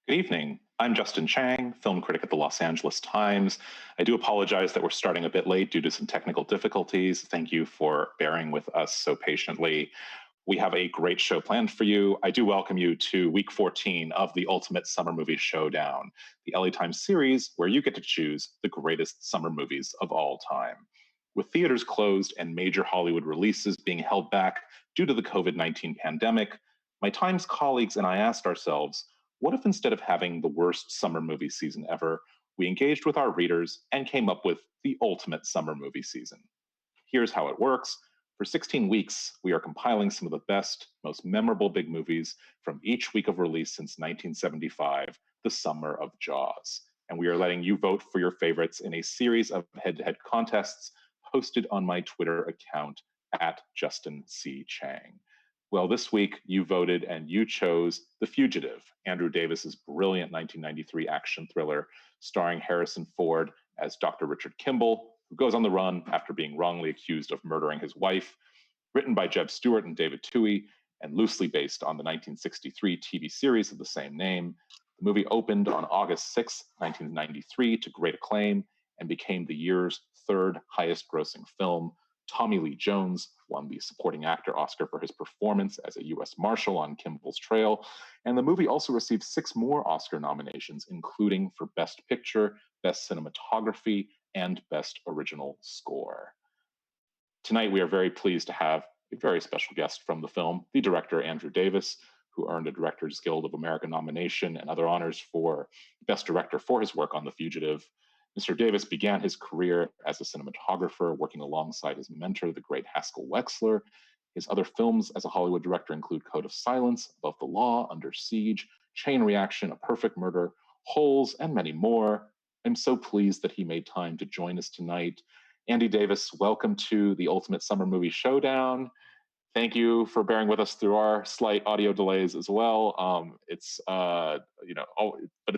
Good evening. I'm Justin Chang, film critic at the Los Angeles Times. I do apologize that we're starting a bit late due to some technical difficulties. Thank you for bearing with us so patiently. We have a great show planned for you. I do welcome you to week 14 of the Ultimate Summer Movie Showdown, the LA Times series where you get to choose the greatest summer movies of all time. With theaters closed and major Hollywood releases being held back due to the COVID-19 pandemic, my Times colleagues and I asked ourselves, what if instead of having the worst summer movie season ever, we engaged with our readers and came up with the ultimate summer movie season? Here's how it works. For 16 weeks, we are compiling some of the best, most memorable big movies from each week of release since 1975, the summer of Jaws. And we are letting you vote for your favorites in a series of head-to-head contests hosted on my Twitter account at Justin C. Chang. Well, this week you voted and you chose The Fugitive, Andrew Davis's brilliant 1993 action thriller starring Harrison Ford as Dr. Richard Kimball, who goes on the run after being wrongly accused of murdering his wife. Written by Jeb Stewart and David Twohy and loosely based on the 1963 TV series of the same name, the movie opened on August 6, 1993 to great acclaim and became the year's third highest grossing film. Tommy Lee Jones won the supporting actor Oscar for his performance as a U.S. Marshal on Kimball's trail. And the movie also received 6 more Oscar nominations, including for Best Picture, Best Cinematography, and Best Original Score. Tonight, we are very pleased to have a very special guest from the film, the director Andrew Davis, who earned a Directors Guild of America nomination and other honors for Best Director for his work on The Fugitive. Mr. Davis began his career as a cinematographer, working alongside his mentor, the great Haskell Wexler. His other films as a Hollywood director include Code of Silence, Above the Law, Under Siege, Chain Reaction, A Perfect Murder, Holes, and many more. I'm so pleased that he made time to join us tonight. Andy Davis, welcome to the Ultimate Summer Movie Showdown. Thank you for bearing with us through our slight audio delays as well. But it's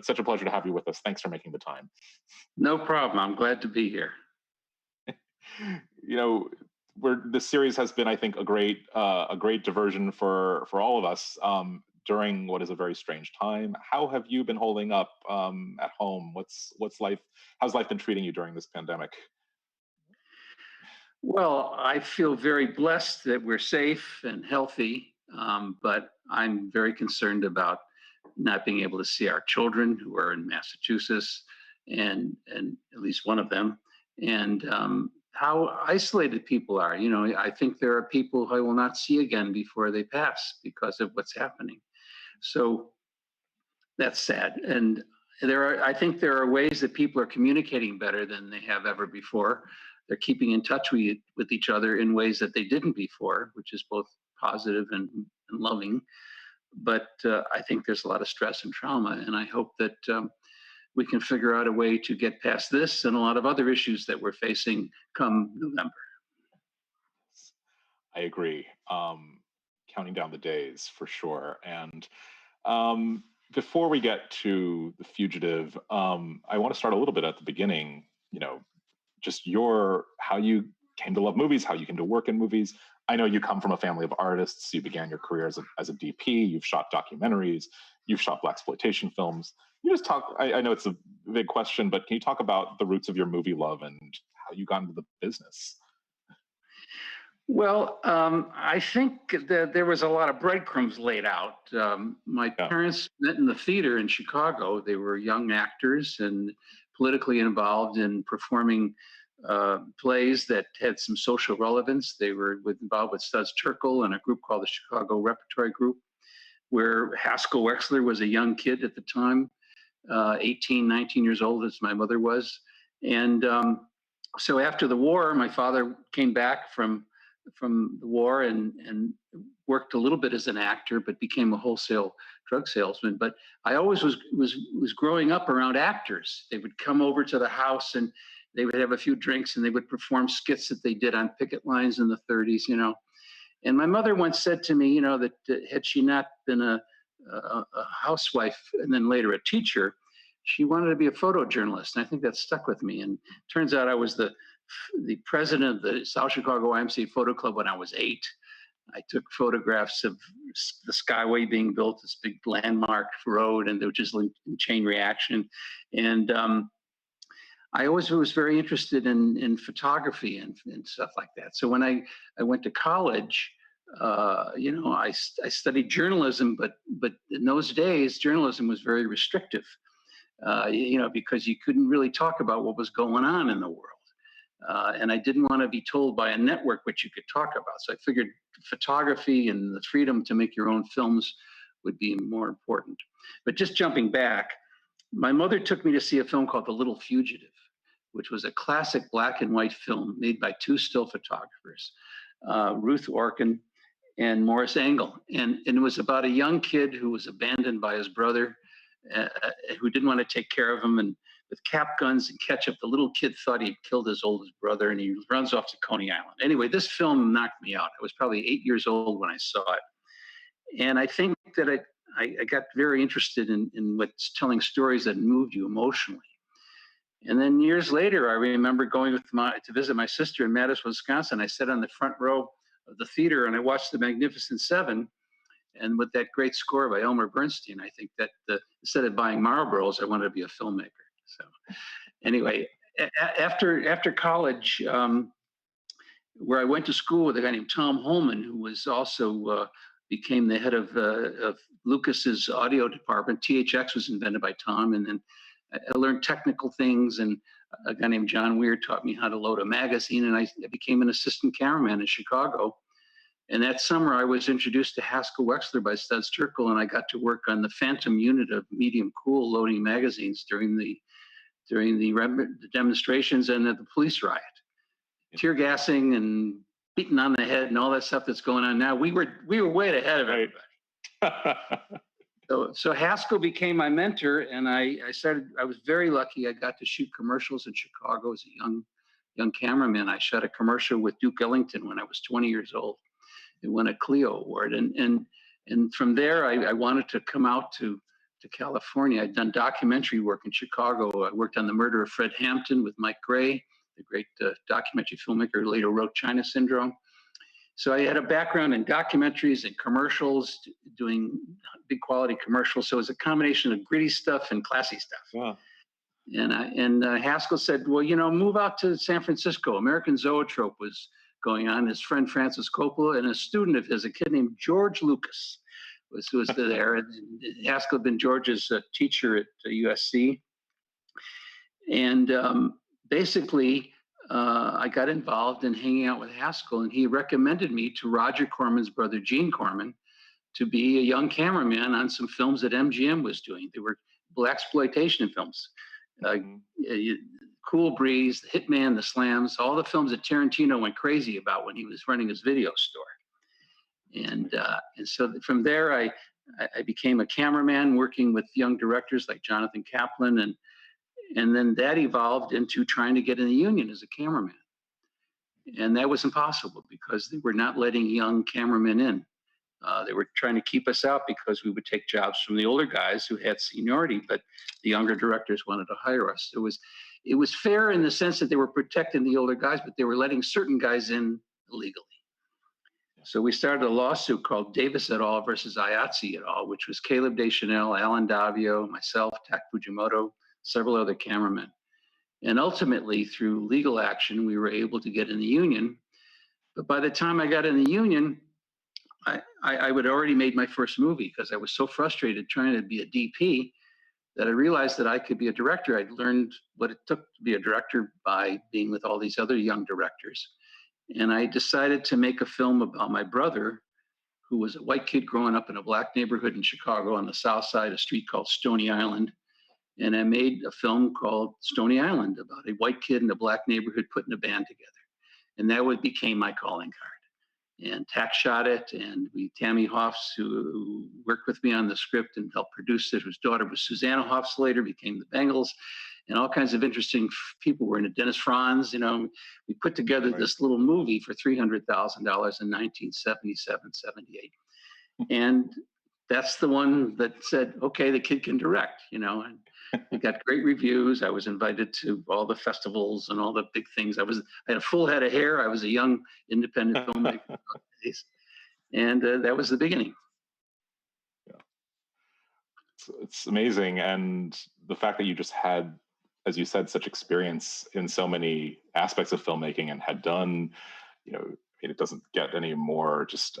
such a pleasure to have you with us. Thanks for making the time. No problem. I'm glad to be here. This series has been, I think, a great diversion for all of us during what is a very strange time. How have you been holding up at home? How's life been treating you during this pandemic? Well, I feel very blessed that we're safe and healthy, but I'm very concerned about not being able to see our children who are in Massachusetts, and at least one of them, and how isolated people are. I think there are people who I will not see again before they pass because of what's happening. So that's sad. And I think there are ways that people are communicating better than they have ever before. They're keeping in touch with each other in ways that they didn't before, which is both positive and loving. But I think there's a lot of stress and trauma, and I hope that we can figure out a way to get past this and a lot of other issues that we're facing come November. I agree. Counting down the days for sure. And before we get to The Fugitive, I want to start a little bit at the beginning, just how you came to love movies, how you came to work in movies. I know you come from a family of artists. You began your career as a DP. You've shot documentaries. You've shot blaxploitation films. You just talk. I know it's a big question, but can you talk about the roots of your movie love and how you got into the business? Well, I think that there was a lot of breadcrumbs laid out. My parents met in the theater in Chicago. They were young actors and politically involved in performing plays that had some social relevance. They were involved with Studs Terkel and a group called the Chicago Repertory Group, where Haskell Wexler was a young kid at the time, 18, 19 years old, as my mother was. And so after the war, my father came back from the war and worked a little bit as an actor, but became a wholesale drug salesman. But I always was growing up around actors. They would come over to the house and they would have a few drinks and they would perform skits that they did on picket lines in the 30s, And my mother once said to me, that had she not been a housewife and then later a teacher, she wanted to be a photojournalist. And I think that stuck with me. And it turns out I was the president of the South Chicago YMCA Photo Club when I was 8. I took photographs of the Skyway being built, this big landmark road, and they were just in chain reaction. And I always was very interested in photography and stuff like that. So when I went to college, I studied journalism, but in those days, journalism was very restrictive, because you couldn't really talk about what was going on in the world. And I didn't want to be told by a network what you could talk about. So I figured photography and the freedom to make your own films would be more important. But just jumping back, my mother took me to see a film called The Little Fugitive, which was a classic black and white film made by two still photographers, Ruth Orkin and Morris Engel. And it was about a young kid who was abandoned by his brother, who didn't want to take care of him. And with cap guns and ketchup, the little kid thought he'd killed his oldest brother, and he runs off to Coney Island. Anyway, this film knocked me out. I was probably 8 years old when I saw it. And I think that I got very interested in what's telling stories that moved you emotionally. And then years later, I remember going to visit my sister in Madison, Wisconsin. I sat on the front row of the theater and I watched The Magnificent Seven. And with that great score by Elmer Bernstein, I think that instead of buying Marlboros, I wanted to be a filmmaker. So anyway, after college, where I went to school with a guy named Tom Holman, who was also became the head of Lucas's audio department. THX was invented by Tom, and then I learned technical things, and a guy named John Weir taught me how to load a magazine, and I became an assistant cameraman in Chicago. And that summer, I was introduced to Haskell Wexler by Studs Terkel, and I got to work on the Phantom unit of medium cool loading magazines during the demonstrations and at the police riot. Tear gassing and beating on the head and all that stuff that's going on now. We were way ahead of everybody. So Haskell became my mentor, and I was very lucky. I got to shoot commercials in Chicago as a young cameraman. I shot a commercial with Duke Ellington when I was 20 years old. It won a Clio Award, and from there I wanted to come out to California. I'd done documentary work in Chicago. I worked on the murder of Fred Hampton with Mike Gray, the great documentary filmmaker who later wrote China Syndrome. So I had a background in documentaries and commercials, doing big quality commercials. So it was a combination of gritty stuff and classy stuff. Wow. And Haskell said, well, move out to San Francisco. American Zoetrope was going on. His friend Francis Coppola and a student of his, a kid named George Lucas, was there. And Haskell had been George's teacher at USC. And basically, I got involved in hanging out with Haskell, and he recommended me to Roger Corman's brother, Gene Corman, to be a young cameraman on some films that MGM was doing. They were blaxploitation films. Cool Breeze, The Hitman, The Slams, all the films that Tarantino went crazy about when he was running his video store. And so from there, I became a cameraman working with young directors like Jonathan Kaplan, and then that evolved into trying to get in the union as a cameraman. And that was impossible because they were not letting young cameramen in. They were trying to keep us out because we would take jobs from the older guys who had seniority, but the younger directors wanted to hire us. It was fair in the sense that they were protecting the older guys, but they were letting certain guys in illegally. So we started a lawsuit called Davis et al. Versus Ayatsi et al., which was Caleb Deschanel, Alan Davio, myself, Tak Fujimoto, several other cameramen. And ultimately, through legal action, we were able to get in the union. But by the time I got in the union, I would already made my first movie because I was so frustrated trying to be a DP that I realized that I could be a director. I'd learned what it took to be a director by being with all these other young directors. And I decided to make a film about my brother, who was a white kid growing up in a black neighborhood in Chicago on the south side, a street called Stony Island. And I made a film called Stony Island about a white kid in a black neighborhood putting a band together. And that became my calling card. And Tak shot it, and Tammy Hoffs, who worked with me on the script and helped produce it, whose daughter was Susanna Hoffs, later became the Bengals, and all kinds of interesting people were in it. Dennis Franz, we put together this little movie for $300,000 in 1977, 78. And that's the one that said, okay, the kid can direct, and it got great reviews. I was invited to all the festivals and all the big things. I had a full head of hair. I was a young independent filmmaker. And that was the beginning. Yeah. It's amazing. And the fact that you just had, as you said, such experience in so many aspects of filmmaking and had done, it doesn't get any more just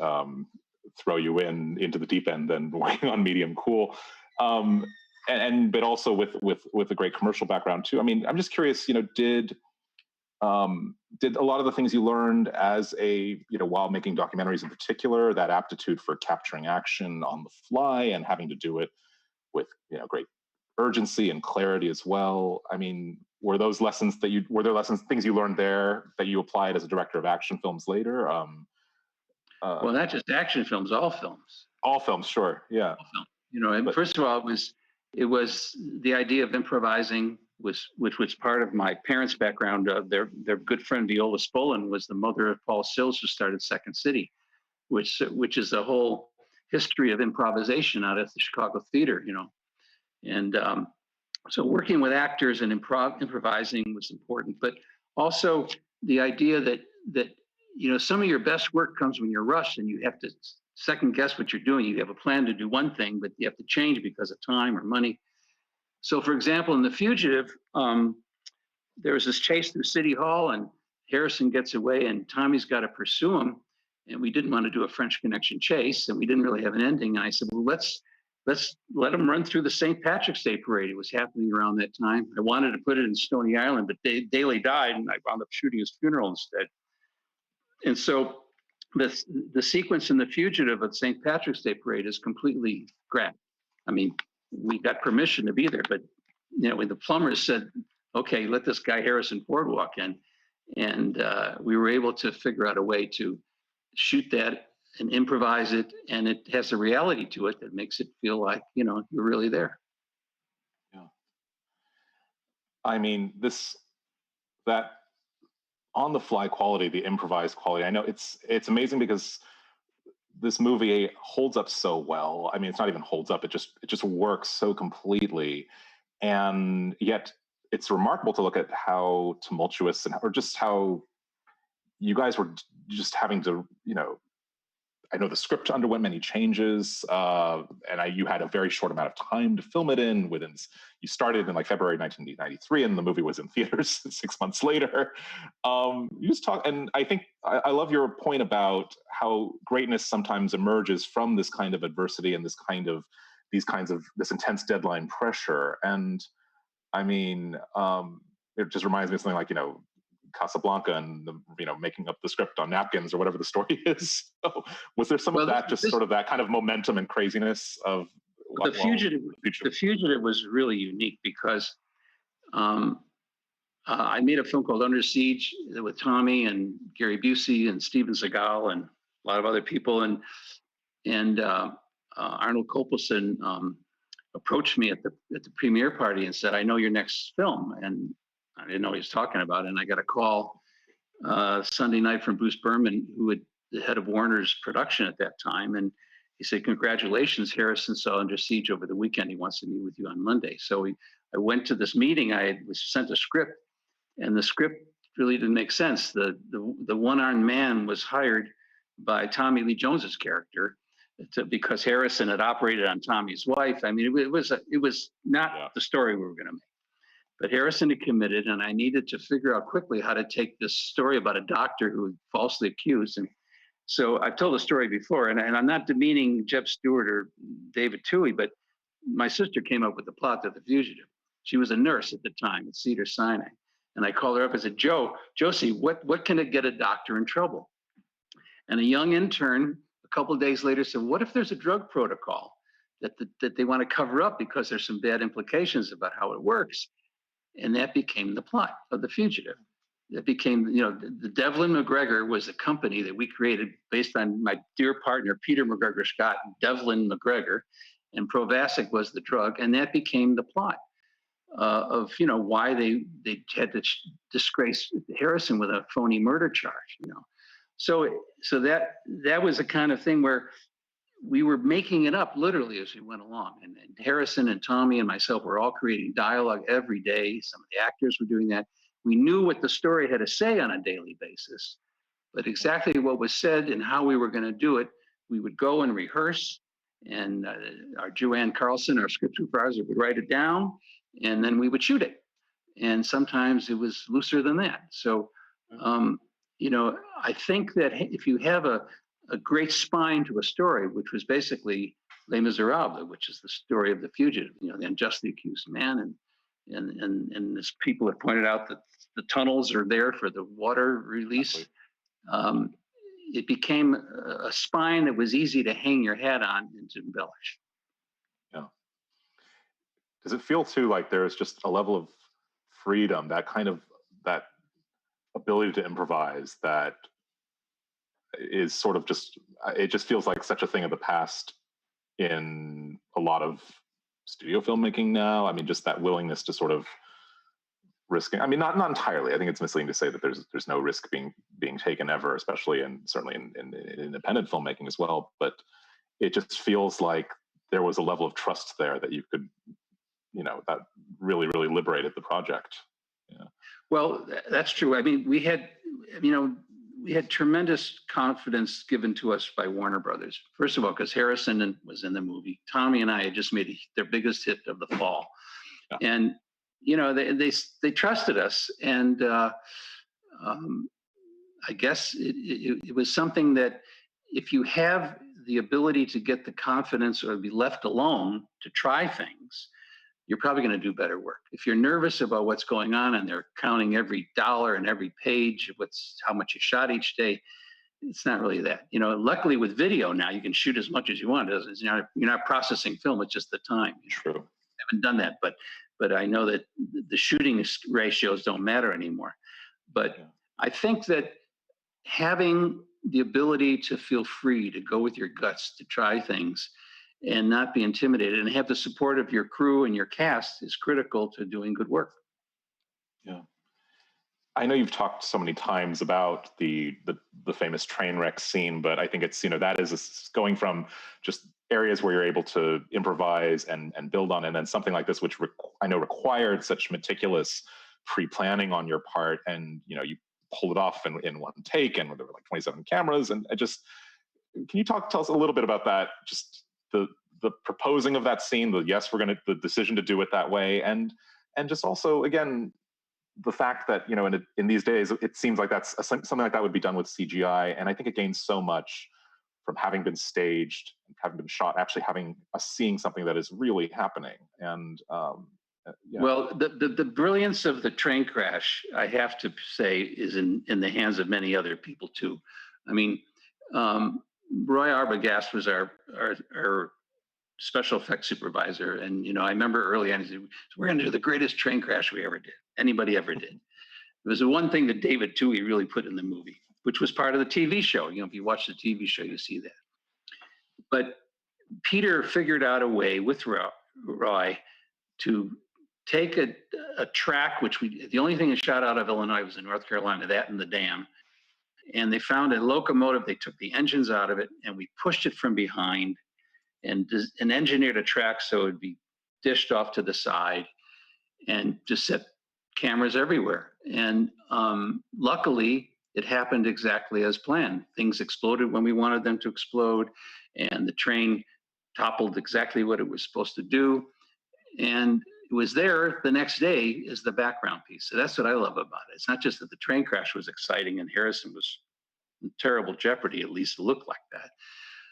throw you into the deep end than working on Medium Cool. But also with a great commercial background too. I mean, I'm just curious, did a lot of the things you learned as while making documentaries in particular, that aptitude for capturing action on the fly and having to do it with great urgency and clarity as well? I mean, were there things you learned there that you applied as a director of action films later? Well, not just action films, all films. All films, sure, yeah. All film. And first of all, it was the idea of improvising, which was part of my parents' background. Their good friend Viola Spolin was the mother of Paul Sills, who started Second City, which is a whole history of improvisation out at the Chicago Theater. And so working with actors and improvising was important, but also the idea that some of your best work comes when you're rushed and you have to second guess what you're doing. You have a plan to do one thing, but you have to change because of time or money. So, for example, in The Fugitive, there was this chase through City Hall, and Harrison gets away, and Tommy's got to pursue him. And we didn't want to do a French Connection chase, and we didn't really have an ending. And I said, well, let's let him run through the St. Patrick's Day parade. It was happening around that time. I wanted to put it in Stony Island, but Daley died, and I wound up shooting his funeral instead. And so the sequence in The Fugitive at St. Patrick's Day parade is completely grabbed. I mean, we got permission to be there, but when the plumbers said, okay, let this guy Harrison Ford walk in, and we were able to figure out a way to shoot that and improvise it, and it has a reality to it that makes it feel like you're really there. Yeah. I mean, that on the fly quality, the improvised quality, I know it's amazing because this movie holds up so well. I mean, it's not even holds up, it just works so completely. And yet it's remarkable to look at how tumultuous or just how you guys were just having to, I know the script underwent many changes, and you had a very short amount of time to film it in. You started in like February 1993, and the movie was in theaters 6 months later. You just talk, and I think I love your point about how greatness sometimes emerges from this kind of adversity and this intense deadline pressure. And I mean, it just reminds me of something like Casablanca and making up the script on napkins or whatever the story is. So was there some of that, just sort of that kind of momentum and craziness of The Fugitive? The Fugitive was really unique because I made a film called Under Siege with Tommy and Gary Busey and Steven Seagal and a lot of other people, and Arnold Kopelson approached me at the premiere party and said, "I know your next film," and I didn't know what he was talking about. And I got a call Sunday night from Bruce Berman, who was the head of Warner's production at that time. And he said, "Congratulations, Harrison saw Under Siege over the weekend. He wants to meet with you on Monday." So I went to this meeting. I was sent a script, and the script really didn't make sense. The one-armed man was hired by Tommy Lee Jones's character because Harrison had operated on Tommy's wife. I mean, it was not the story we were going to make. But Harrison had committed, and I needed to figure out quickly how to take this story about a doctor who was falsely accused. And so I've told the story before, and I'm not demeaning Jeb Stewart or David Toohey, but my sister came up with the plot of The Fugitive. She was a nurse at the time at Cedars-Sinai. And I called her up and said, Josie, what can it get a doctor in trouble? And a young intern, a couple of days later, said, what if there's a drug protocol that they want to cover up because there's some bad implications about how it works? And that became the plot of The Fugitive. It became, the Devlin McGregor was a company that we created based on my dear partner, Peter McGregor Scott, Devlin McGregor, and Provasic was the drug. And that became the plot of, why they had to disgrace Harrison with a phony murder charge, So that was a kind of thing where we were making it up literally as we went along. And Harrison and Tommy and myself were all creating dialogue every day. Some of the actors were doing that. We knew what the story had to say on a daily basis, but exactly what was said and how we were going to do it we would go and rehearse, and our Joanne Carlson, our script supervisor, would write it down, and then we would shoot it. And sometimes it was looser than that. So, I think that if you have a great spine to a story, which was basically Les Miserables, which is the story of the fugitive, the unjustly accused man, and as people have pointed out that the tunnels are there for the water release. It became a spine that was easy to hang your hat on and to embellish. Yeah. Does it feel too like there's just a level of freedom, that ability to improvise that is sort of it just feels like such a thing of the past in a lot of studio filmmaking now? I mean, just that willingness to sort of risking. I mean, not entirely. I think it's misleading to say that there's no risk being taken ever, especially and certainly in independent filmmaking as well. But it just feels like there was a level of trust there that you could, that really liberated the project. Yeah. Well, that's true. I mean, we had tremendous confidence given to us by Warner Brothers. First of all, because Harrison was in the movie. Tommy and I had just made their biggest hit of the fall, and they trusted us, and I guess it was something that if you have the ability to get the confidence or be left alone to try things, you're probably going to do better work. If you're nervous about what's going on and they're counting every dollar and every page, how much you shot each day, it's not really that. Luckily with video now, you can shoot as much as you want. You're not processing film, it's just the time. True. I haven't done that, but I know that the shooting ratios don't matter anymore. But yeah. I think that having the ability to feel free to go with your guts, to try things and not be intimidated, and have the support of your crew and your cast is critical to doing good work. Yeah. I know you've talked so many times about the famous train wreck scene, but I think it's, that is going from just areas where you're able to improvise and build on, and then something like this, which I know required such meticulous pre-planning on your part, and you pulled it off in one take, and there were like 27 cameras, and can you tell us a little bit about that? Just the proposing of that scene, the decision to do it that way, and just also again the fact that in these days it seems like that's something like that would be done with CGI, and I think it gains so much from having been staged and having been shot, actually having us seeing something that is really happening. And yeah. Well, the brilliance of the train crash, I have to say, is in the hands of many other people too. I mean, Roy Arbogast was our special effects supervisor, and I remember early on, he said, "We're going to do the greatest train crash we ever did, anybody ever did." It was the one thing that David Toohey really put in the movie, which was part of the TV show. If you watch the TV show, you see that. But Peter figured out a way with Roy to take a track, which the only thing that shot out of Illinois was in North Carolina, that and the dam. And they found a locomotive, they took the engines out of it, and we pushed it from behind and engineered a track so it would be dished off to the side and just set cameras everywhere. And luckily, it happened exactly as planned. Things exploded when we wanted them to explode, and the train toppled exactly what it was supposed to do. And it was there the next day as the background piece. So that's what I love about it. It's not just that the train crash was exciting and Harrison was in terrible jeopardy, at least it looked like that.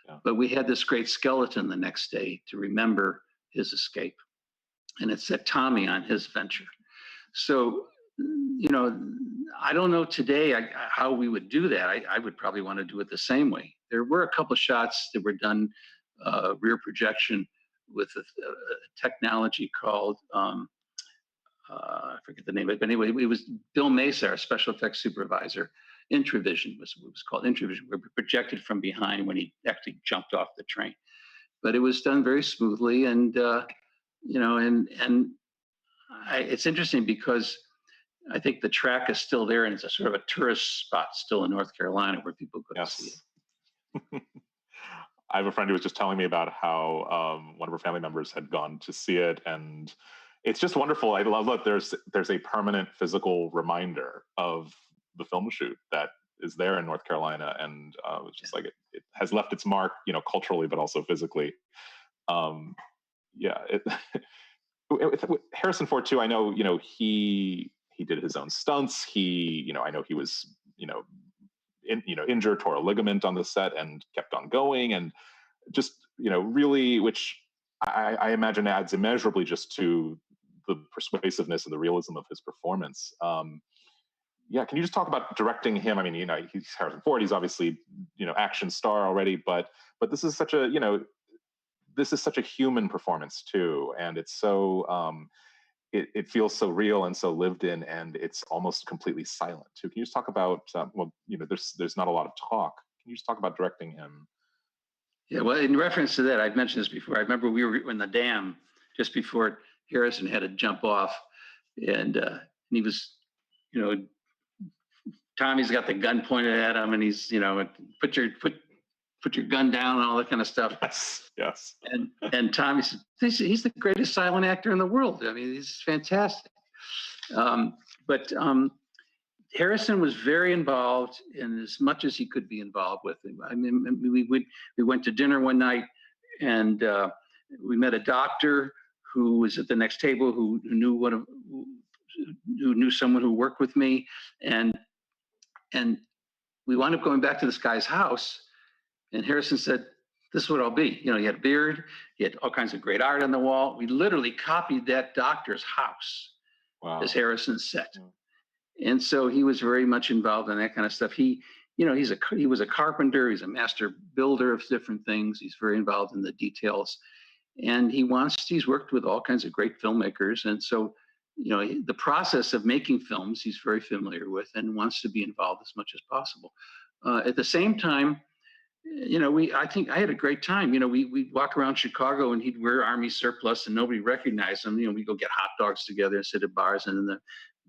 Yeah. But we had this great skeleton the next day to remember his escape. And it set Tommy on his venture. So, I don't know today how we would do that. I would probably want to do it the same way. There were a couple of shots that were done rear projection with a technology called, I forget the name of it, but anyway, it was Bill Mesa, our special effects supervisor. Introvision was what it was called. Introvision, where we projected from behind when he actually jumped off the train. But it was done very smoothly, and it's interesting because I think the track is still there, and it's a sort of a tourist spot still in North Carolina where people go to see it. I have a friend who was just telling me about how one of her family members had gone to see it, and it's just wonderful. I love that there's a permanent physical reminder of the film shoot that is there in North Carolina, and it's just like it has left its mark, culturally, but also physically. Um, yeah, with Harrison Ford too. I know, he did his own stunts. I know he was, injured, tore a ligament on the set, and kept on going, and just, really, which I imagine adds immeasurably just to the persuasiveness and the realism of his performance. Yeah, can you just talk about directing him? I mean, he's Harrison Ford. He's obviously, action star already, but this is such a human performance too, and it's so it feels so real and so lived in, and it's almost completely silent too. Can you just talk about there's not a lot of talk. Can you just talk about directing him? Yeah, well, in reference to that, I've mentioned this before. I remember we were in the dam just before Harrison had to jump off, and he was, you know, Tommy's got the gun pointed at him, and he's, put your gun down and all that kind of stuff. Yes, yes. And Tommy said, he's the greatest silent actor in the world. I mean, he's fantastic. But Harrison was very involved in as much as he could be involved with him. I mean, we went to dinner one night, and we met a doctor who was at the next table who knew someone who worked with me, and we wound up going back to this guy's house, and Harrison said, "This is what I'll be." He had a beard, he had all kinds of great art on the wall. We literally copied that doctor's house as Harrison's set. And so he was very much involved in that kind of stuff. He was a carpenter. He's a master builder of different things. He's very involved in the details, and he's worked with all kinds of great filmmakers. And so, the process of making films, he's very familiar with and wants to be involved as much as possible. At the same time, I think I had a great time. We'd walk around Chicago, and he'd wear Army surplus and nobody recognized him. We'd go get hot dogs together and sit at bars, and then the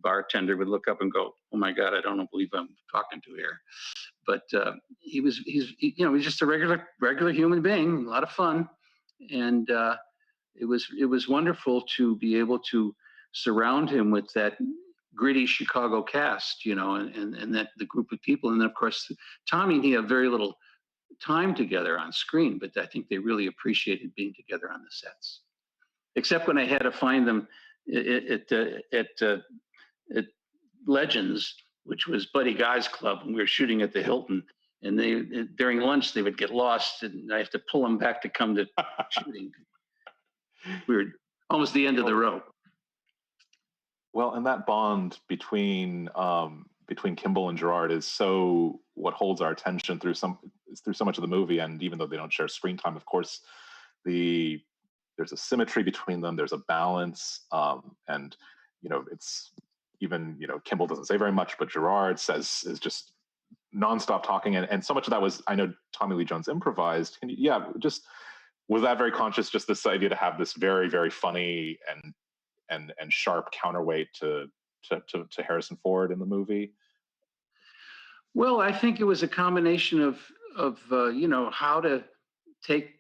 bartender would look up and go, "Oh my God, I don't believe I'm talking to here." But he's just a regular human being, a lot of fun. And it was wonderful to be able to surround him with that gritty Chicago cast, and that the group of people. And then, of course, Tommy and he have very little time together on screen, but I think they really appreciated being together on the sets. Except when I had to find them at Legends, which was Buddy Guy's club, and we were shooting at the Hilton. And during lunch they would get lost, and I have to pull them back to come to shooting. We were almost the end of the row. Well, and that bond between Kimball and Gerard is so what holds our attention through so much of the movie. And even though they don't share screen time, of course, there's a symmetry between them. There's a balance, and it's even Kimball doesn't say very much, but Gerard is just nonstop talking, and so much of that was, I know, Tommy Lee Jones improvised. Just was that very conscious? Just this idea to have this very, very funny and sharp counterweight to Harrison Ford in the movie? Well, I think it was a combination of how to take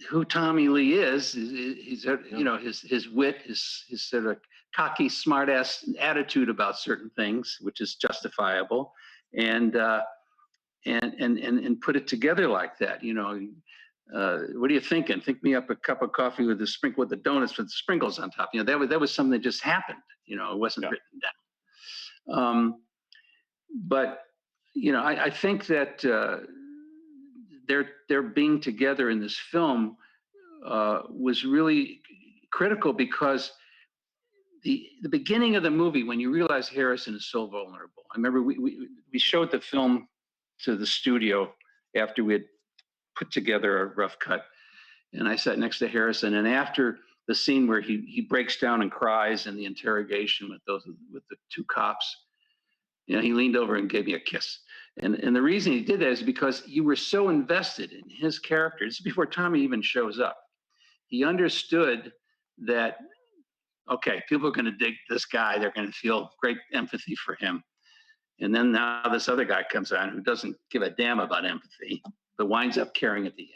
who Tommy Lee is. He's his wit, his sort of cocky, smartass attitude about certain things, which is justifiable, and put it together like that. What are you thinking? Think me up a cup of coffee with the donuts with the sprinkles on top. That was something that just happened. It wasn't written down. But I think that their being together in this film was really critical, because the beginning of the movie, when you realize Harrison is so vulnerable. I remember we showed the film to the studio after we had put together a rough cut, and I sat next to Harrison, and after the scene where he breaks down and cries in the interrogation with the two cops, he leaned over and gave me a kiss. And the reason he did that is because you were so invested in his character. This is before Tommy even shows up. He understood that, okay, people are going to dig this guy. They're going to feel great empathy for him. And then now this other guy comes on who doesn't give a damn about empathy, but winds up caring at the end.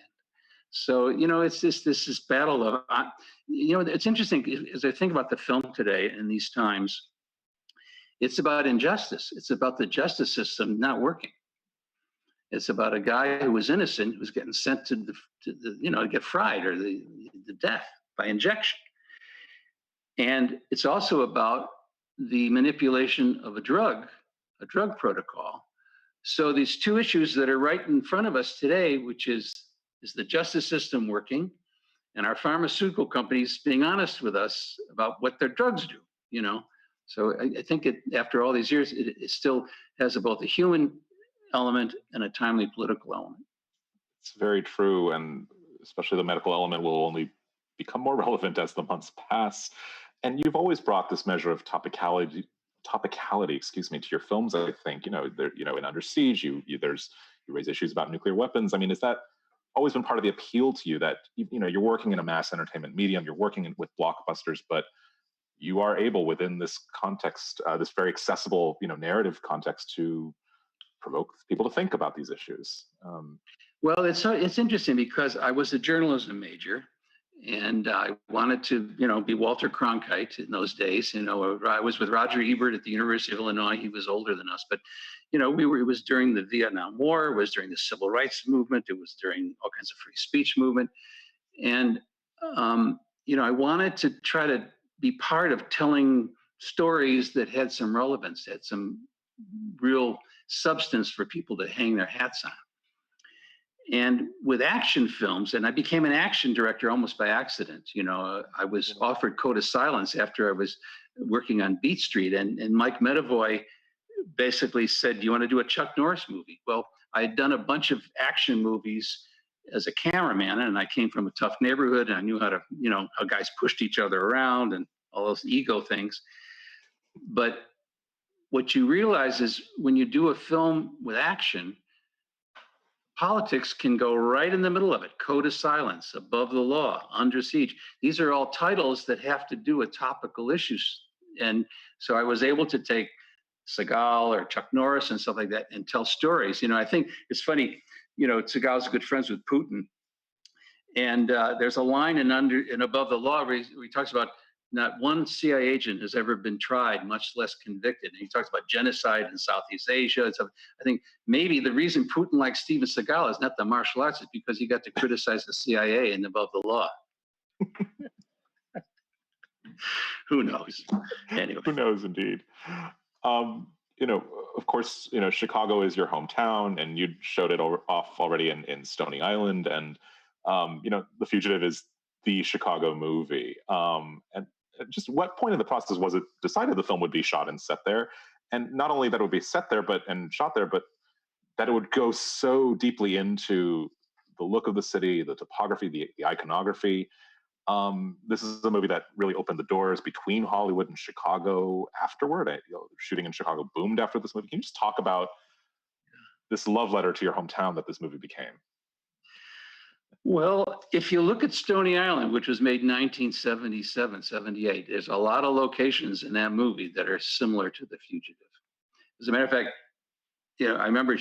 So, it's this battle of, it's interesting as I think about the film today in these times. It's about injustice. It's about the justice system not working. It's about a guy who was innocent who's getting sent to get fried or the death by injection. And it's also about the manipulation of a drug protocol. So these two issues that are right in front of us today, which is the justice system working and our pharmaceutical companies being honest with us about what their drugs do, you know. So I think after all these years, it still has both a human element and a timely political element. It's very true, and especially the medical element will only become more relevant as the months pass. And you've always brought this measure of topicality, excuse me, to your films. I think in Under Siege, you raise issues about nuclear weapons. I mean, is that always been part of the appeal to you that you're working in a mass entertainment medium, you're working with blockbusters, but you are able within this context, this very accessible narrative context, to provoke people to think about these issues. Well, it's interesting because I was a journalism major, and I wanted to be Walter Cronkite in those days. I was with Roger Ebert at the University of Illinois. He was older than us, but it was during the Vietnam War, it was during the Civil Rights Movement, it was during all kinds of free speech movement, and I wanted to try to be part of telling stories that had some relevance, had some real substance for people to hang their hats on. And with action films, and I became an action director almost by accident. I was offered Code of Silence after I was working on Beat Street, and Mike Medavoy basically said, "Do you want to do a Chuck Norris movie?" Well, I had done a bunch of action movies as a cameraman, and I came from a tough neighborhood, and I knew how to, how guys pushed each other around and all those ego things. But what you realize is when you do a film with action, politics can go right in the middle of it. Code of Silence, Above the Law, Under Siege. These are all titles that have to do with topical issues. And so I was able to take Seagal or Chuck Norris and stuff like that and tell stories. I think it's funny, Seagal's good friends with Putin. And there's a line in Above the Law where he talks about not one CIA agent has ever been tried, much less convicted. And he talks about genocide in Southeast Asia. So I think maybe the reason Putin likes Steven Seagal is not the martial arts, it's because he got to criticize the CIA in Above the Law. Who knows? Anyway. Who knows, indeed. Of course, Chicago is your hometown, and you showed it off already in Stony Island. And, The Fugitive is the Chicago movie. And just what point in the process was it decided the film would be shot and set there? And not only that it would be set there and shot there, but that it would go so deeply into the look of the city, the topography, the iconography. This is a movie that really opened the doors between Hollywood and Chicago afterward. Shooting in Chicago boomed after this movie. Can you just talk about this love letter to your hometown that this movie became? Well, if you look at Stony Island, which was made in 1977, 78, there's a lot of locations in that movie that are similar to The Fugitive. As a matter of fact, I remember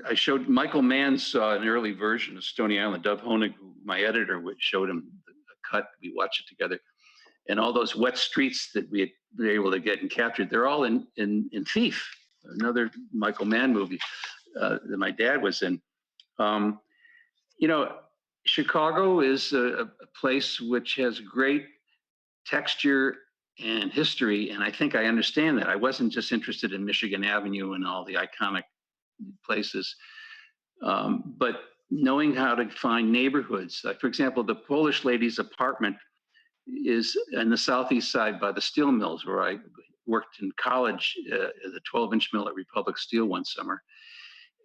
I showed Michael Mann saw an early version of Stony Island. Dov Honig, my editor, showed him a cut. We watched it together. And all those wet streets that we had been able to get and captured, they're all in Thief, another Michael Mann movie that my dad was in. Chicago is a place which has great texture and history, and I think I understand that. I wasn't just interested in Michigan Avenue and all the iconic places, but knowing how to find neighborhoods. Like, for example, the Polish lady's apartment is in the southeast side by the steel mills, where I worked in college at the 12-inch mill at Republic Steel one summer.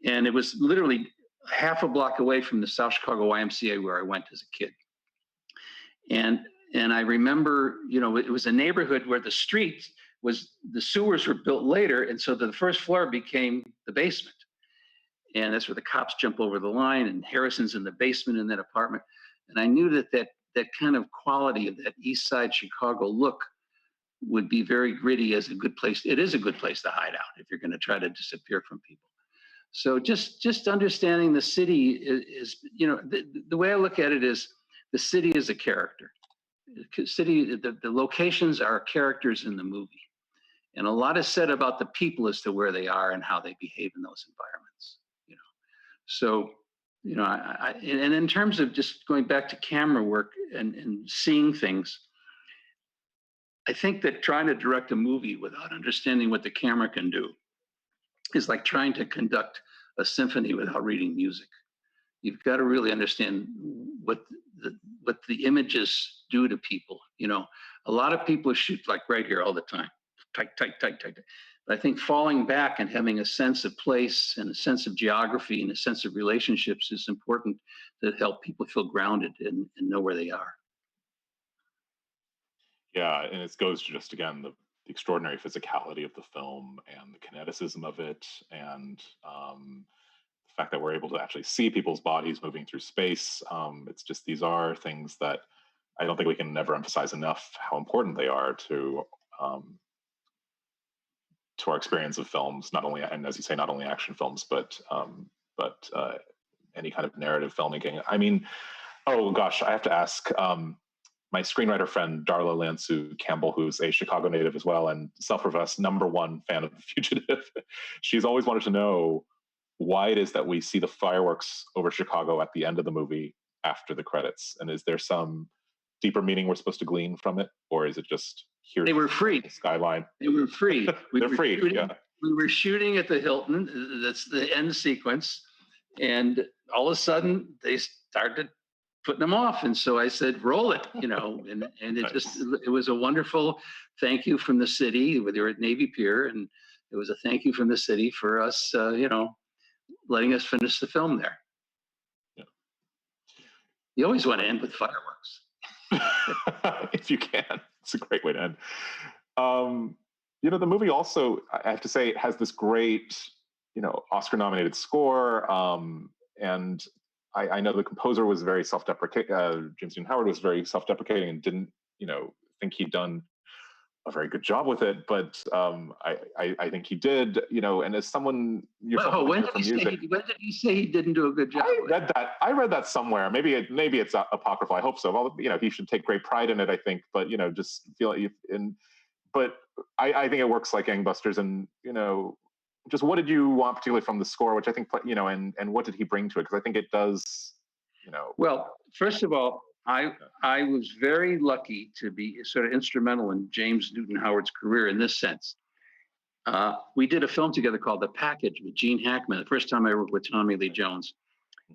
And it was literally half a block away from the South Chicago YMCA where I went as a kid. And I remember, it was a neighborhood where the sewers were built later. And so the first floor became the basement. And that's where the cops jump over the line, and Harrison's in the basement in that apartment. And I knew that kind of quality of that East Side Chicago look would be very gritty as a good place. It is a good place to hide out if you're going to try to disappear from people. So just understanding the city is the way I look at it is the city is a character. The locations are characters in the movie. And a lot is said about the people as to where they are and how they behave in those environments. You know, so and in terms of just going back to camera work and seeing things, I think that trying to direct a movie without understanding what the camera can do is like trying to conduct a symphony without reading music. You've got to really understand what the images do to people. You know, a lot of people shoot like right here all the time, tight, tight, tight, tight. But I think falling back and having a sense of place and a sense of geography and a sense of relationships is important to help people feel grounded and know where they are. Yeah, and it goes to just again the extraordinary physicality of the film and the kineticism of it, and the fact that we're able to actually see people's bodies moving through space. It's just these are things that I don't think we can never emphasize enough how important they are to our experience of films. Not only, and as you say, not only action films, but any kind of narrative filmmaking. I mean, oh gosh, I have to ask. My screenwriter friend Darla Lansu Campbell, who's a Chicago native as well and self-professed #1 fan of The Fugitive, she's always wanted to know why it is that we see the fireworks over Chicago at the end of the movie after the credits, and is there some deeper meaning we're supposed to glean from it, or is it just here? They were free. The skyline. They were free. They're free. Yeah. We were shooting at the Hilton. That's the end sequence, and all of a sudden they started putting them off, and so I said, "Roll it," and it just it was a wonderful thank you from the city. They were at Navy Pier, and it was a thank you from the city for us, letting us finish the film there. Yeah. You always want to end with fireworks. If you can. It's a great way to end. The movie also, I have to say, it has this great, Oscar-nominated score. And I know the composer was very self-deprecating. James Newton Howard was very self-deprecating and didn't, think he'd done a very good job with it. But I think he did, and as someone, when did he say he didn't do a good job? I read that somewhere. Maybe it's apocryphal. I hope so. Well, he should take great pride in it, I think. But just feel but I think it works like gangbusters. And just what did you want particularly from the score, which I think and what did he bring to it? Because I think it does. Well, first of all, I was very lucky to be sort of instrumental in James Newton Howard's career in this sense. We did a film together called The Package with Gene Hackman. The first time I worked with Tommy Lee Jones,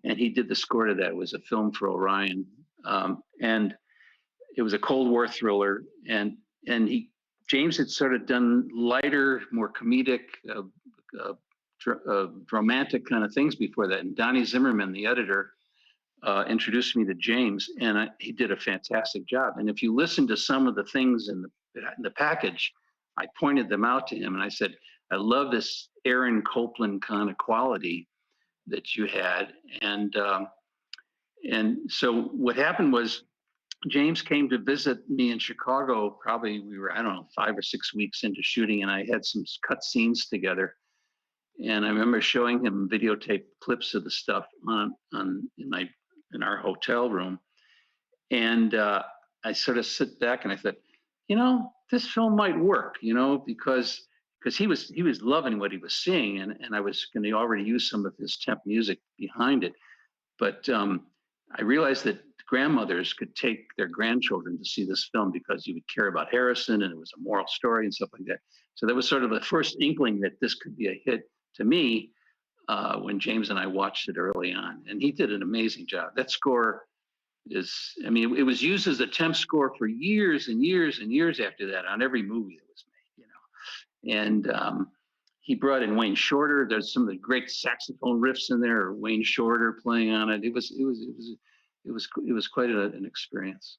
and he did the score to that. It was a film for Orion, and it was a Cold War thriller. And James had sort of done lighter, more comedic, romantic kind of things before that. And Donnie Zimmerman, the editor, introduced me to James, and he did a fantastic job. And if you listen to some of the things in the package, I pointed them out to him, and I said, "I love this Aaron Copland kind of quality that you had." And so what happened was James came to visit me in Chicago. Probably we were, I don't know, 5 or 6 weeks into shooting, and I had some cut scenes together. And I remember showing him videotape clips of the stuff in our hotel room. And I sort of sit back and I thought, this film might work, because he was loving what he was seeing, and I was going to already use some of his temp music behind it. But I realized that grandmothers could take their grandchildren to see this film because you would care about Harrison, and it was a moral story and stuff like that. So that was sort of the first inkling that this could be a hit to me when James and I watched it early on. And he did an amazing job. That score it was used as a temp score for years and years and years after that on every movie that was made, And he brought in Wayne Shorter. There's some of the great saxophone riffs in there, or Wayne Shorter playing on it. It was quite an experience.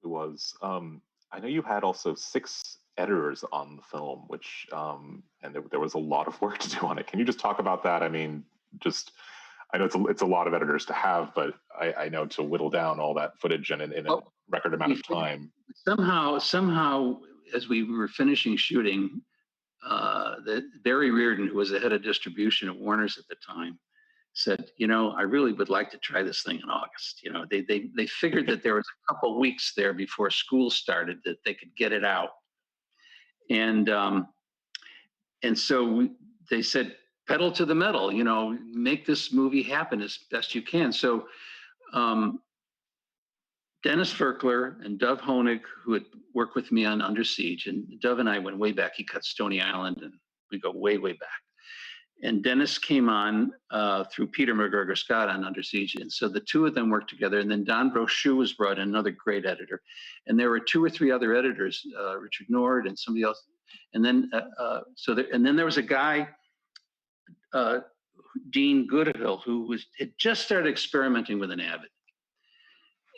It was. I know you had also 6 editors on the film, which and there was a lot of work to do on it. Can you just talk about that? I mean, I know it's a lot of editors to have, but I know to whittle down all that footage in a record amount of time. Somehow, as we were finishing shooting, Barry Reardon, who was the head of distribution at Warner's at the time, said, I really would like to try this thing in August. They figured that there was a couple weeks there before school started that they could get it out. And so they said, pedal to the metal, make this movie happen as best you can. So um, Dennis Ferkler and Dov Honig, who had worked with me on Under Siege, and Dov and I went way back. He cut Stony Island, and we go way, way back. And Dennis came on through Peter McGregor Scott on Under Siege. And so the two of them worked together. And then Don Brochu was brought in, another great editor. And there were two or three other editors, Richard Nord and somebody else. And then and then there was a guy, Dean Goodhill, who had just started experimenting with an Avid.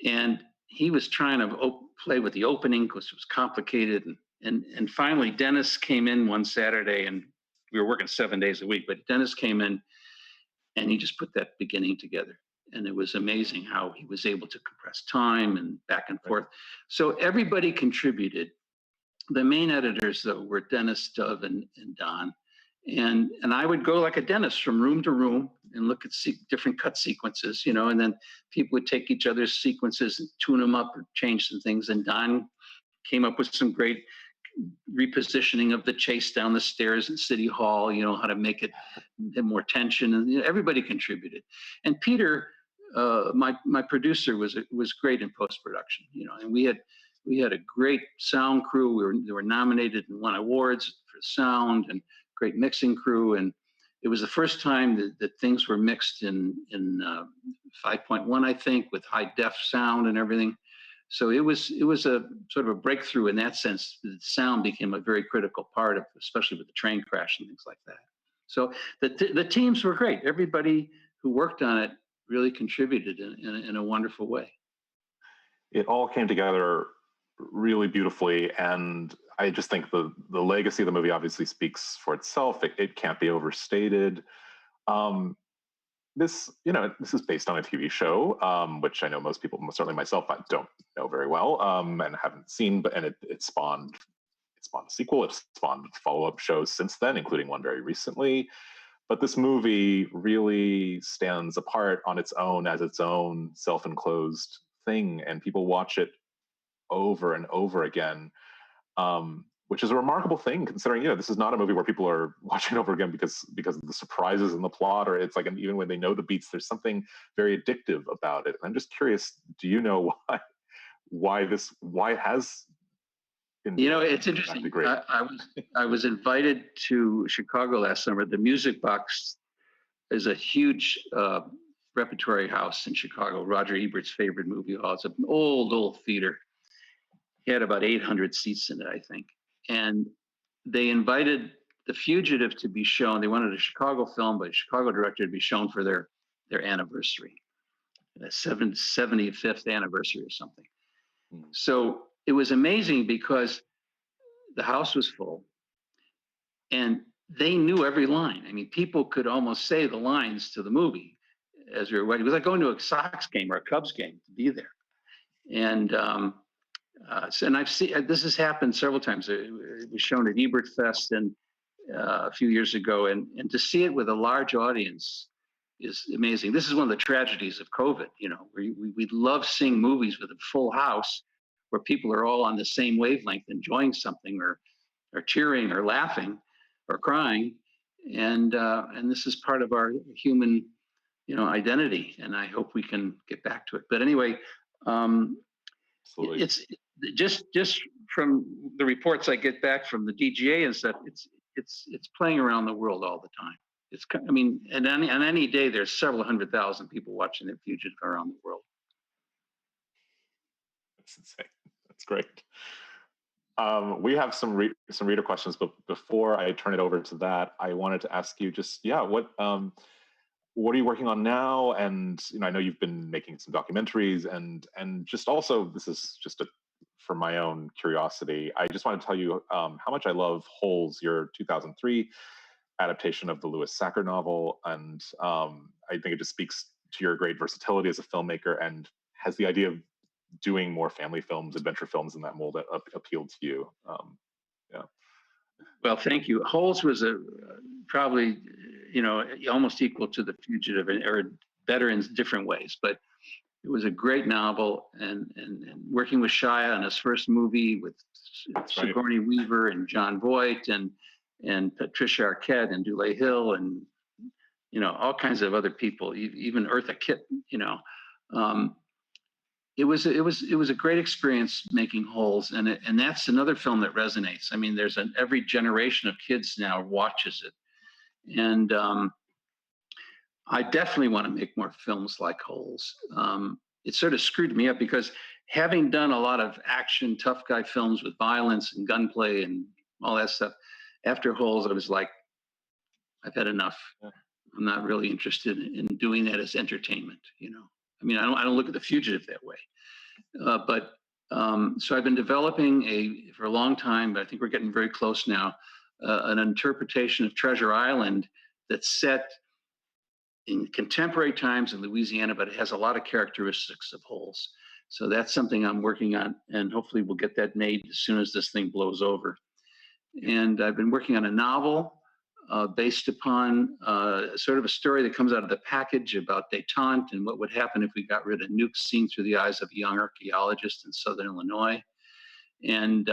And he was trying to play with the opening because it was complicated. And finally, Dennis came in one Saturday, and we were working 7 days a week, but Dennis came in and he just put that beginning together. And it was amazing how he was able to compress time and back and forth. So everybody contributed. The main editors, though, were Dennis, Dov, and Don. And I would go like a dentist from room to room and look at different cut sequences, and then people would take each other's sequences and tune them up or change some things. And Don came up with some great repositioning of the chase down the stairs at City Hall, how to make it more tension, and everybody contributed. And Peter, my producer, was great in post-production, and we had a great sound crew. They were nominated and won awards for sound, and great mixing crew. And it was the first time that things were mixed in 5.1, I think, with high def sound and everything. So it was a sort of a breakthrough in that sense. The sound became a very critical part of, especially with the train crash and things like that. So the teams were great. Everybody who worked on it really contributed in a wonderful way. It all came together really beautifully, and I just think the legacy of the movie obviously speaks for itself. It can't be overstated. This is based on a TV show, which I know most people, certainly myself, I don't know very well, and haven't seen. But it spawned a sequel. It spawned follow-up shows since then, including one very recently. But this movie really stands apart on its own as its own self-enclosed thing, and people watch it over and over again, which is a remarkable thing, considering this is not a movie where people are watching over again because of the surprises in the plot, or it's like, and even when they know the beats, there's something very addictive about it. And I'm just curious, do you know why it has been? It's interesting. I was invited to Chicago last summer. The Music Box is a huge repertory house in Chicago. Roger Ebert's favorite movie hall. It's an old theater. He had about 800 seats in it, I think. And they invited The Fugitive to be shown. They wanted a Chicago film, but a Chicago director to be shown for their anniversary, the 75th anniversary or something. So it was amazing because the house was full and they knew every line. I mean, people could almost say the lines to the movie as we were waiting. It was like going to a Sox game or a Cubs game to be there. And and I've seen this has happened several times. It was shown at Ebert Fest and a few years ago, and to see it with a large audience is amazing. This is one of the tragedies of COVID. We love seeing movies with a full house where people are all on the same wavelength, enjoying something, or cheering, or laughing, or crying, and this is part of our human, identity. And I hope we can get back to it. But anyway. It's just from the reports I get back from the DGA and stuff. It's playing around the world all the time. And on any day there's several 100,000 people watching The Fugitive around the world. That's insane. That's great. We have some reader questions, but before I turn it over to that, I wanted to ask you what are you working on now? And I know you've been making some documentaries, and just also, this is just for my own curiosity, I just want to tell you how much I love Holes, your 2003 adaptation of the Lewis Sacker novel, and I think it just speaks to your great versatility as a filmmaker, and has the idea of doing more family films, adventure films in that mold that appealed to you. Well, thank you. Holes was probably almost equal to The Fugitive, or better in different ways. But It was a great novel, and working with Shia on his first movie with Sigourney Weaver and John Voight and Patricia Arquette and Dule Hill and all kinds of other people, even Eartha Kitt. It was a great experience making Holes, and that's another film that resonates. I mean, every generation of kids now watches it, and I definitely want to make more films like Holes. It sort of screwed me up because having done a lot of action tough guy films with violence and gunplay and all that stuff, after Holes, I was like, I've had enough. Yeah. I'm not really interested in doing that as entertainment. I mean, I don't look at The Fugitive that way. So I've been developing for a long time, but I think we're getting very close now, an interpretation of Treasure Island that's set in contemporary times in Louisiana, but it has a lot of characteristics of Holes. So that's something I'm working on, and hopefully we'll get that made as soon as this thing blows over. And I've been working on a novel based upon sort of a story that comes out of the package about détente and what would happen if we got rid of nukes seen through the eyes of a young archaeologist in Southern Illinois. And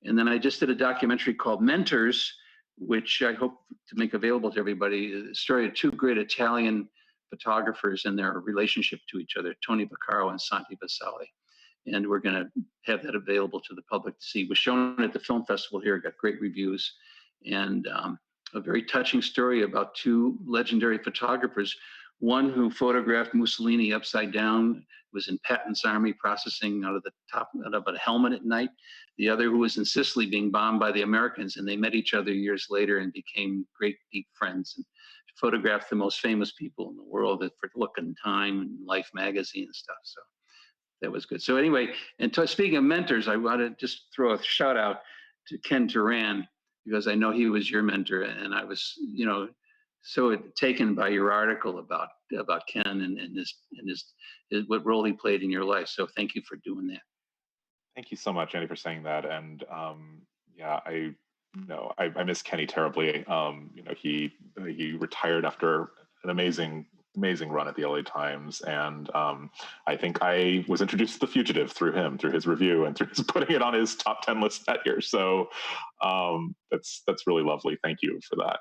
then I just did a documentary called Mentors, which I hope to make available to everybody. The story of two great Italian photographers and their relationship to each other, Tony Vaccaro and Santi Basali. And we're going to have that available to the public to see. It was shown at the film festival here, got great reviews, and a very touching story about two legendary photographers. One who photographed Mussolini upside down, was in Patton's army processing out of a helmet at night. The other who was in Sicily being bombed by the Americans, and they met each other years later and became great deep friends and photographed the most famous people in the world for Look and Time and Life magazine and stuff. So that was good. So anyway, and speaking of mentors, I want to just throw a shout out to Ken Turan, because I know he was your mentor, and I was, so taken by your article about Ken and his what role he played in your life. So thank you for doing that. Thank you so much, Andy, for saying that. And yeah, I miss Kenny terribly. He retired after an amazing run at the LA Times, and I think I was introduced to The Fugitive through him, through his review, and through his putting it on his top 10 list that year. So that's really lovely. Thank you for that.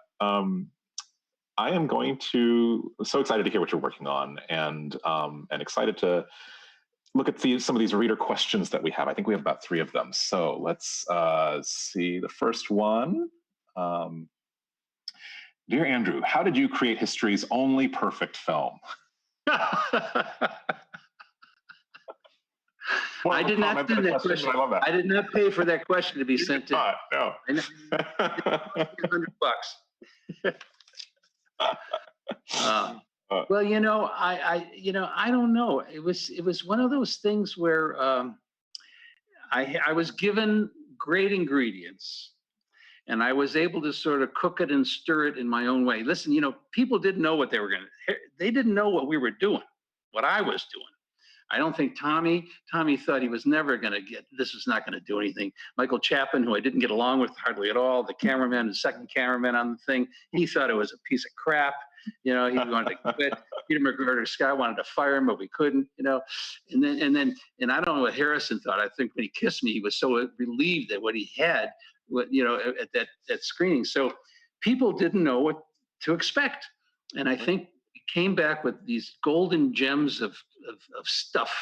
I am so excited to hear what you're working on, and excited to look at some of these reader questions that we have. I think we have about 3 of them. So let's see the first one. Dear Andrew, how did you create history's only perfect film? I did not send that question. I love that. I did not pay for that question to be sent in. No. $100. Well, I don't know. It was one of those things where I was given great ingredients, and I was able to sort of cook it and stir it in my own way. Listen, people didn't know what they didn't know what we were doing, what I was doing. I don't think Tommy thought he was never going to this was not going to do anything. Michael Chapman, who I didn't get along with hardly at all, the cameraman, the second cameraman on the thing, he thought it was a piece of crap. He wanted to quit. Peter McGregor wanted to fire him, but we couldn't, and I don't know what Harrison thought. I think when he kissed me, he was so relieved at what he had, at that screening. So people didn't know what to expect. And I think we came back with these golden gems of stuff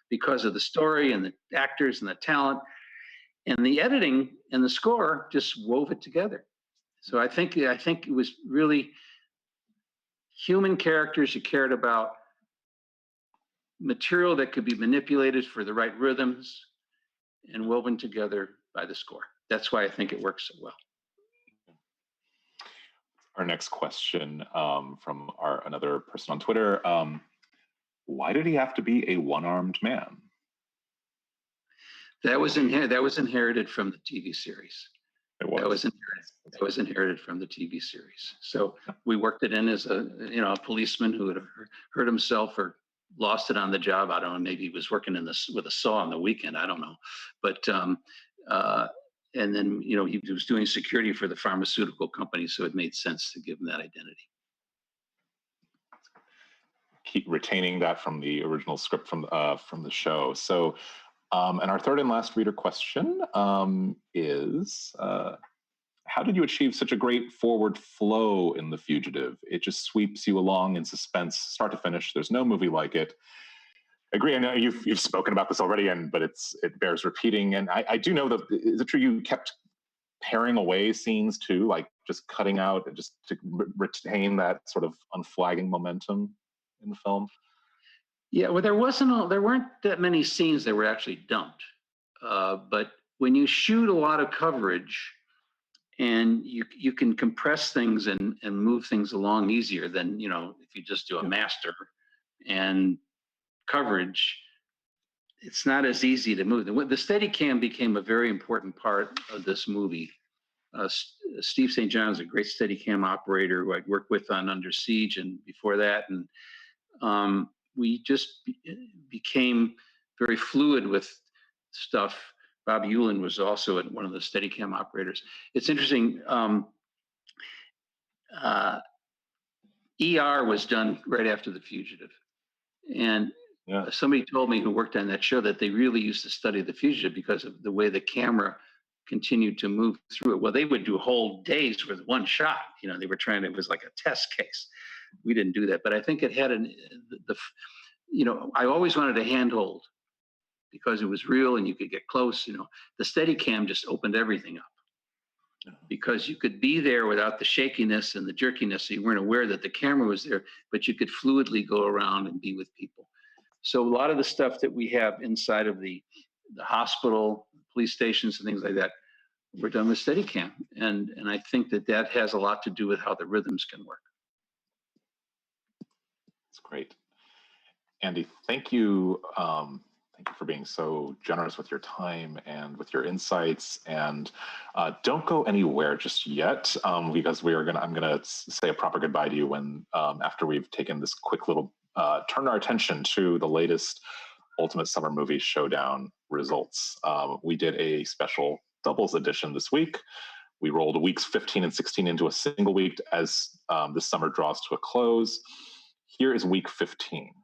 because of the story and the actors and the talent, and the editing and the score just wove it together. So I think it was really human characters you cared about, material that could be manipulated for the right rhythms, and woven together by the score. That's why I think it works so well. Our next question from another person on Twitter. Why did he have to be a one-armed man? That was inherited from the TV series. That was inherited from the TV series. So we worked it in as a policeman who had hurt himself or lost it on the job. I don't know. Maybe he was working with a saw on the weekend. I don't know. But and then he was doing security for the pharmaceutical company, so it made sense to give him that identity. keep retaining that from the original script from the show. So, and our third and last reader question is. How did you achieve such a great forward flow in The Fugitive? It just sweeps you along in suspense, start to finish. There's no movie like it. Agree. I know you've spoken about this already, but it bears repeating. And I do know that, is it true you kept paring away scenes too, like just cutting out just to retain that sort of unflagging momentum in the film? Yeah, well, there weren't that many scenes that were actually dumped. But when you shoot a lot of coverage, and you can compress things and move things along easier than if you just do a master and coverage. It's not as easy to move. The Steadicam became a very important part of this movie. Steve St. John is a great Steadicam operator who I'd worked with on Under Siege and before that, and we just became very fluid with stuff. Bob Euland was also one of the Steadicam operators. It's interesting. ER was done right after The Fugitive, and somebody told me who worked on that show that they really used to study The Fugitive because of the way the camera continued to move through it. Well, they would do whole days with one shot. They were trying to. It was like a test case. We didn't do that, but I think it had I always wanted a handhold because it was real and you could get close. The Steadicam just opened everything up because you could be there without the shakiness and the jerkiness. So you weren't aware that the camera was there, but you could fluidly go around and be with people. So a lot of the stuff that we have inside of the hospital, police stations and things like that, were done with Steadicam. And I think that has a lot to do with how the rhythms can work. That's great. Andy, thank you. Thank you for being so generous with your time and with your insights. And don't go anywhere just yet, because I'm gonna say a proper goodbye to you when after we've taken this quick little turn our attention to the latest Ultimate Summer Movie Showdown results. We did a special doubles edition this week. We rolled weeks 15 and 16 into a single week as this summer draws to a close. Here is week 15.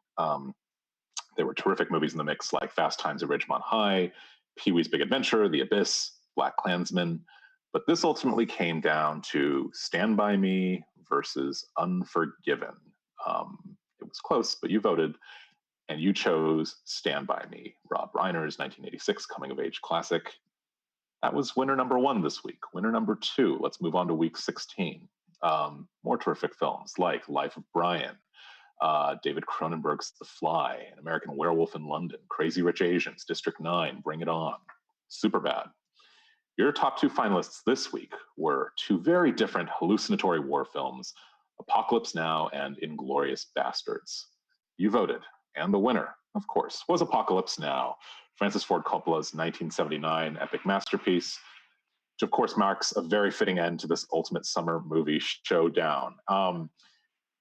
There were terrific movies in the mix like Fast Times at Ridgemont High, Pee-wee's Big Adventure, The Abyss, Black Klansman. But this ultimately came down to Stand By Me versus Unforgiven. It was close, but you voted, and you chose Stand By Me, Rob Reiner's 1986 coming-of-age classic. That was winner number 1 this week. Winner number 2, let's move on to week 16. More terrific films like Life of Brian, David Cronenberg's The Fly, An American Werewolf in London, Crazy Rich Asians, District 9, Bring It On, Superbad. Your top 2 finalists this week were 2 very different hallucinatory war films, Apocalypse Now and Inglourious Bastards. You voted, and the winner, of course, was Apocalypse Now, Francis Ford Coppola's 1979 epic masterpiece, which of course marks a very fitting end to this Ultimate Summer Movie Showdown.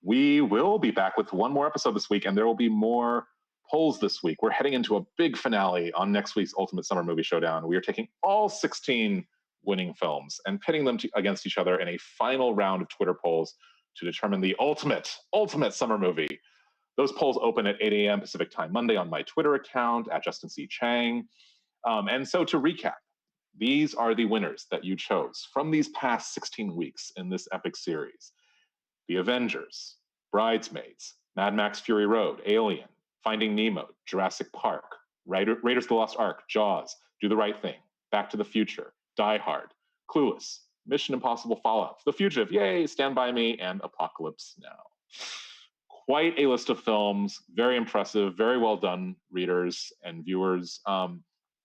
We will be back with one more episode this week, and there will be more polls this week. We're heading into a big finale on next week's Ultimate Summer Movie Showdown. We are taking all 16 winning films and pitting them against each other in a final round of Twitter polls to determine the ultimate summer movie. Those polls open at 8 a.m. Pacific Time Monday on my Twitter account at Justin C. Chang. And so to recap, these are the winners that you chose from these past 16 weeks in this epic series. The Avengers, Bridesmaids, Mad Max Fury Road, Alien, Finding Nemo, Jurassic Park, Raiders of the Lost Ark, Jaws, Do the Right Thing, Back to the Future, Die Hard, Clueless, Mission Impossible Fallout, The Fugitive, yay, Stand By Me, and Apocalypse Now. Quite a list of films, very impressive, very well done, readers and viewers.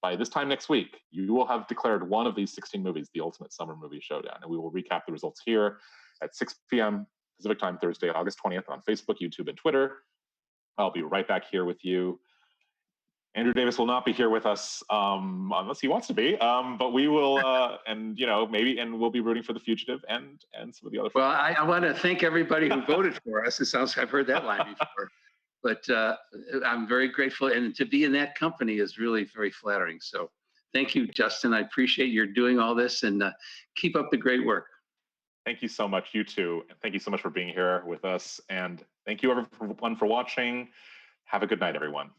By this time next week, you will have declared one of these 16 movies the Ultimate Summer Movie Showdown, and we will recap the results here at 6 p.m. Pacific Time, Thursday, August 20th on Facebook, YouTube, and Twitter. I'll be right back here with you. Andrew Davis will not be here with us unless he wants to be, but we will, and we'll be rooting for The Fugitive and some of the other. Well, I want to thank everybody who voted for us. It sounds I've heard that line before, but I'm very grateful, and to be in that company is really very flattering. So, thank you, Justin. I appreciate your doing all this, and keep up the great work. Thank you so much, you too. Thank you so much for being here with us. And thank you everyone for watching. Have a good night, everyone.